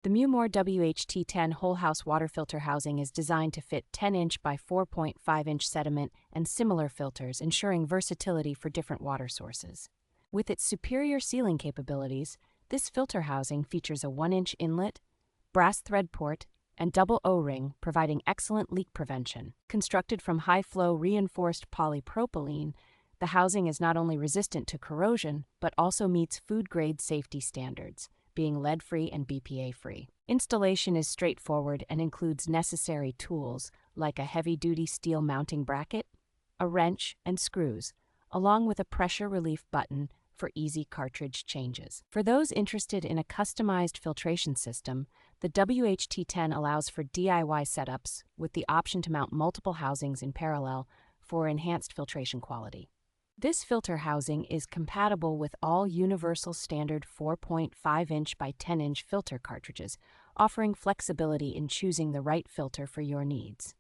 The MewMore WHT10 whole house water filter housing is designed to fit 10-inch by 4.5-inch sediment and similar filters, ensuring versatility for different water sources. With its superior sealing capabilities, this filter housing features a 1-inch inlet, brass thread port, and double O-ring, providing excellent leak prevention. Constructed from high-flow reinforced polypropylene, the housing is not only resistant to corrosion, but also meets food-grade safety standards, being lead-free and BPA-free. Installation is straightforward and includes necessary tools like a heavy-duty steel mounting bracket, a wrench, and screws, along with a pressure relief button for easy cartridge changes. For those interested in a customized filtration system, the WHT10 allows for DIY setups with the option to mount multiple housings in parallel for enhanced filtration quality. This filter housing is compatible with all universal standard 4.5-inch by 10-inch filter cartridges, offering flexibility in choosing the right filter for your needs.